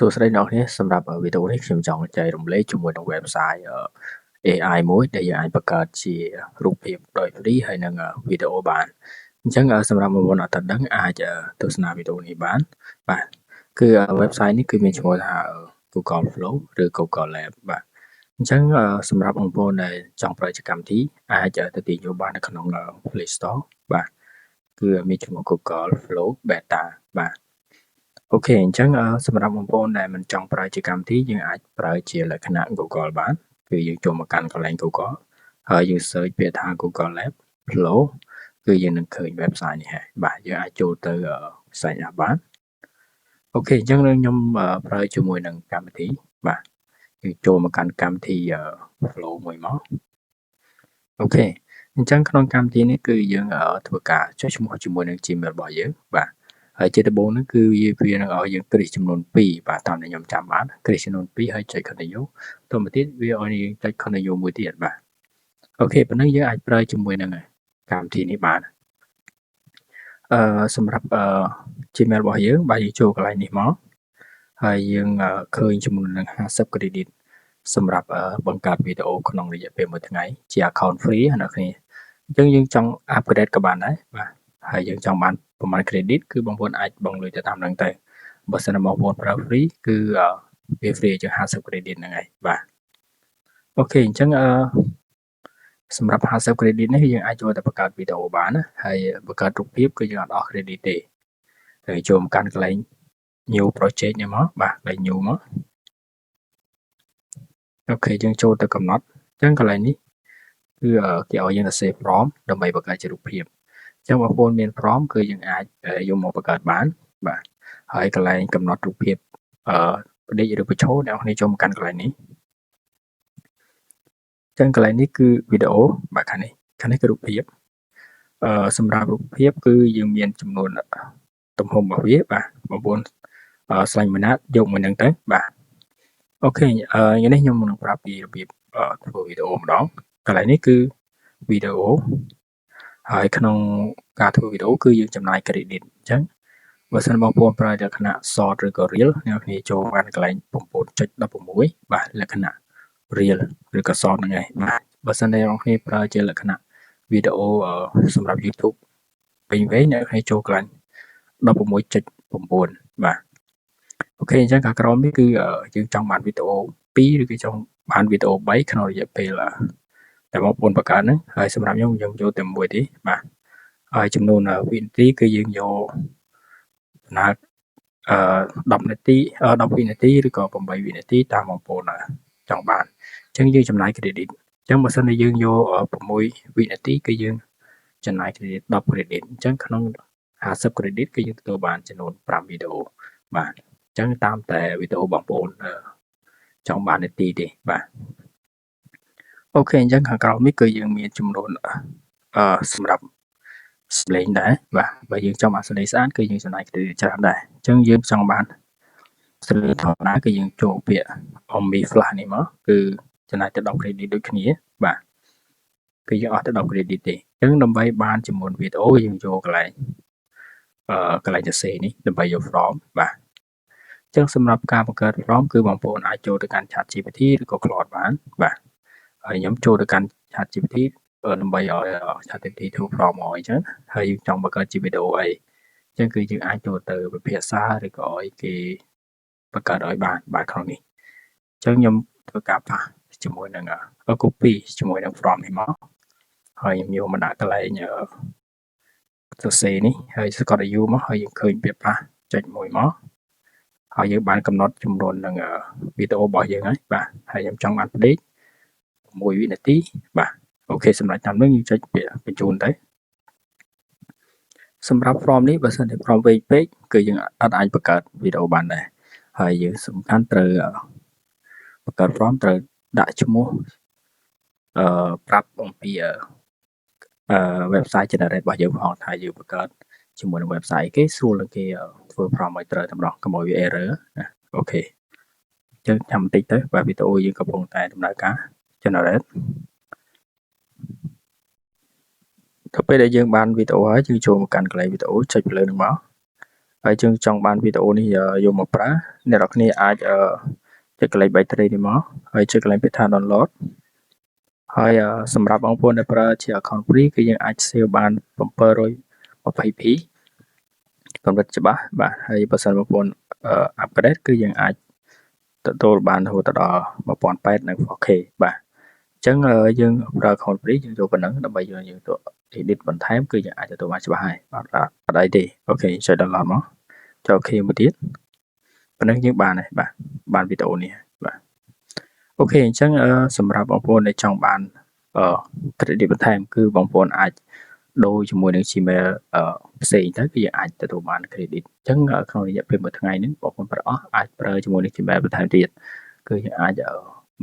សួស្តីអ្នកនរគ្នាសម្រាប់វីដេអូនេះខ្ញុំចង់ចែករំលែកជាមួយនឹង website AI មួយដែលយើងអាចបង្កើតជារូបភាពដោយ free ហើយនិងវីដេអូបានអញ្ចឹងសម្រាប់បងប្អូនអត់ទាន់ដឹងអាចទស្សនាវីដេអូនេះបានបាទគឺ website នេះគឺមានឈ្មោះថា Google Flow ឬ Google Lab បាទអញ្ចឹងសម្រាប់បងប្អូនដែលចង់ប្រើជាកម្មវិធីអាចទៅទាញយកបាននៅក្នុង Play Store បាទគឺមានឈ្មោះ Google Flow Beta បាទអូខេអញ្ចឹងសម្រាប់បងប្អូនដែលមិនចង់ប្រើជាកម្មវិធីយើងអាចប្រើជាលក្ខណៈ Google បានគឺយើងចូលមកកាន់កន្លែង Google ហើយយើង search ពាក្យថា Google Lab Flow គឺយើងនឹងឃើញ website នេះហើយបាទយើងអាចចូលទៅ sign up បានអូខេអញ្ចឹងខ្ញុំប្រើជាមួយនឹងកម្មវិធីបាទយើងចូលមកកាន់កម្មវិធី Flow មួយមកអូខេអញ្ចឹងក្នុងកម្មវិធីនេះគឺយើងធ្វើការចុះឈ្មោះជាមួយនឹង Gmail របស់យើងបាទហើយជាដំបូងហ្នឹងគឺវានឹងឲ្យយើងគ្រីសចំនួន2បាទតាមដែលខ្ញុំចាំបានគ្រីសចំនួន2ហើយចុច continue តទៅទៀតវាឲ្យយើងចុច continue មួយទៀតបាទអូខេប៉ុណ្ណឹងយើងអាចប្រើជាមួយនឹងកម្មវិធីនេះបានសម្រាប់Gmail របស់យើងបាទយើងចូលកន្លែងនេះមកហើយយើងឃើញចំនួននឹង50 credit សម្រាប់បង្កើតវីដេអូក្នុងរយៈពេល1ថ្ងៃជា account free អ្នកគ្នាអញ្ចឹងយើងចង់ upgrade ក៏បានដែរបាទហើយយើងចង់បានប្រមាណ credit គឺបងប្អូនអាចបង់លុយទៅតាមហ្នឹងទៅបើសិនតែបងប្អូនប្រើ free គឺវា free ជាង50 credit ហ្នឹងហើយបាទអូខេអញ្ចឹងសម្រាប់50 credit នេះយើងអាចចូលទៅបង្កើតវីដេអូបានណាហើយបង្កើតរូបភាពគឺយើងអត់អស់ credit ទេហើយចូលមកកាន់កន្លែង new project នេះមកបាទកន្លែង new មកអូខេយើងចូលទៅកំណត់អញ្ចឹងកន្លែងនេះគឺគេឲ្យយើងទៅ save prompt ដើម្បីបង្កើតជារូបភាពអញ្ចឹងបងប្អូនមាន prompt គឺយើងអាចយកមកបង្កើតបានបាទហើយកន្លែងកំណត់រូបភាពបដិឬបញ្ឈរអ្នកនរចូលមកកាន់កន្លែងនេះអញ្ចឹងកន្លែងនេះគឺវីដេអូបាទខាងនេះគឺរូបភាពសម្រាប់រូបភាពគឺយើងមានចំនួនទំហំរបស់វាបាទបងប្អូនស្លាញ់មួយណាត់យកមួយនឹងទៅបាទអូខេថ្ងៃនេះខ្ញុំនឹងប្រាប់ពីរបៀបធ្វើវីដេអូម្ដងកន្លែងនេះគឺវីដេអូហើយក្នុងការធ្វើវីដេអូគឺយើងចំណាយ credit អញ្ចឹងបើសិនបងប្អូនប្រើលក្ខណៈ short ឬក៏ reel អ្នកគ្នាចូលបានកន្លែង 9.16 បាទលក្ខណៈ reel ឬក៏ short ហ្នឹងឯងបាទបើសិនតែអ្នកគ្នាប្រើជាលក្ខណៈវីដេអូសម្រាប់ YouTube វិញអ្នកគ្នាចូលកន្លែង 16.9 បាទអូខេអញ្ចឹងខាងក្រោមនេះគឺយើងចង់បានវីដេអូ2ឬក៏ចង់បានវីដេអូ3ក្នុងរយៈពេលតែបងប្អូនបង្កើតហ្នឹងហើយសម្រាប់ខ្ញុំយកតែមួយទេបាទហើយចំនួនវិនាទីគឺយើងយកដំណើរ10នាទី10វិនាទីឬក៏8វិនាទីតាមបងប្អូនចង់បានអញ្ចឹងយើងចំណាយ credit អញ្ចឹងបើសិនជាយើងយក6វិនាទីគឺយើងចំណាយ credit 10 credit អញ្ចឹងក្នុង50 credit គឺយើងទទួលបានចំនួន5វីដេអូបាទអញ្ចឹងតាមតែវីដេអូបងប្អូនចង់បាននាទីទេបាទអូខេអញ្ចឹងខាងក្រោមនេះគឺយើងមានចំនួនសម្រាប់សម្លេងដែរបាទបើយើងចង់បានសម្លេងស្អាតគឺយើងចំណាយ credit ច្រើនដែរអញ្ចឹងយើងចង់បានសម្លេងធម្មតាគឺយើងចូលពាក្យ Omni Flash នេះមកគឺចំណាយទៅ10 credit ដូចគ្នាបាទគឺយើងអត់ទៅ10 credit ទេអញ្ចឹងដើម្បីបានចំនួនវីដេអូយើងចូលកន្លែងសរសេរនេះដើម្បីយក from បាទអញ្ចឹងសម្រាប់ការបង្កើត from គឺបងប្អូនអាចចូលទៅកាន់ ChatGPT ឬក៏ Claude បានបាទហើយខ្ញុំចូលទៅកាន់ ChatGPT ដើម្បីឲ្យ ChatGPT ធ្វើ from មកអញ្ចឹងហើយយើងចង់បង្កើតជាវីដេអូអីអញ្ចឹងគឺយើងអាចចូលទៅវិភាសាឬក៏ឲ្យគេបង្កើតឲ្យបានបាទក្នុងនេះអញ្ចឹងខ្ញុំធ្វើការប៉ះជាមួយនឹង copy ជាមួយនឹង from នេះមកហើយខ្ញុំយកមកដាក់កន្លែងសរសេរនេះហើយស្កត U មកហើយយើងឃើញពាក្យប៉ះចុចមួយមកហើយយើងបានកំណត់ចំនួននឹងវីដេអូរបស់យើងហើយបាទហើយខ្ញុំចង់បានផ្លេច6វិនាទីបាទអូខេសម្រាប់តាមនេះយើងចុចពាក្យបញ្ជូនទៅសម្រាប់ from នេះបើសិនជា from វែងពេកគឺយើងអត់អាចបង្កើតវីដេអូបានដែរហើយយើងសំខាន់ត្រូវបង្កើត from ត្រូវដាក់ឈ្មោះប្រាប់អំពីwebsite generate របស់យើងផងថាយើងបង្កើតជាមួយនឹង website គេស្រួលនឹងគេធ្វើ from ឲ្យត្រូវតែម្ដងកុំឲ្យវា error ណាអូខេអញ្ចឹងចាំបន្តិចទៅបាទវីដេអូយើងកំពុងតែដំណើរការ generate ទៅពេលដែលយើងបានវីដេអូហើយយើងចូលមកកាន់កន្លែងវីដេអូចុចលើនឹងមក ហើយយើងចង់បានវីដេអូនេះយកមកប្រើអ្នកនរគ្នាអាចចុចកន្លែង battery នេះមកហើយចុចកន្លែងពាក្យថា download ហើយសម្រាប់បងប្អូនដែលប្រើជា account free គឺយើងអាច save បាន 720p កម្រិតច្បាស់បាទហើយបើសិនបងប្អូនupgrade គឺយើងអាចទទួលបានរហូតដល់ 1080 និង 4K បាទអញ្ចឹងយើងប្រើ account free យើងយកប៉ុណ្ណឹងដើម្បីយើងទៅ edit បន្ថែមគឺយើងអាចទទួលបានច្បាស់ហើយបាទអត់អីទេអូខេចុច download មកចុច OK មួយទៀតប៉ុណ្ណឹងយើងបានហើយបាទបានវីដេអូនេះបាទអូខេអញ្ចឹងសម្រាប់បងប្អូនដែលចង់បាន credit បន្ថែមគឺបងប្អូនអាចដូរជាមួយនឹង Gmail ផ្សេងទៅគឺយើងអាចទទួលបាន credit អញ្ចឹងក្នុងរយៈពេលមួយថ្ងៃនេះបងប្អូនប្រើអស់អាចប្រើជាមួយនឹង Gmail បន្ថែមទៀតគឺយើងអាច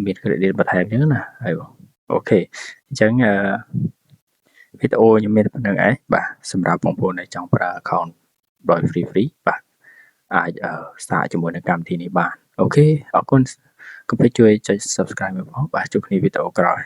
មាន credit បន្ថែមអញ្ចឹងណាហើយបងអូខេអញ្ចឹងវីដេអូខ្ញុំមានប៉ុណ្្នឹងឯងបាទសម្រាប់បងប្អូនដែលចង់ប្រើ account ដោយ free បាទអាចសារជាមួយនឹងកម្មវិធីនេះបានអូខេអរគុណកុំភ្លេចជួយចុច subscribe មកផងបាទជួបគ្នាវីដេអូក្រោយ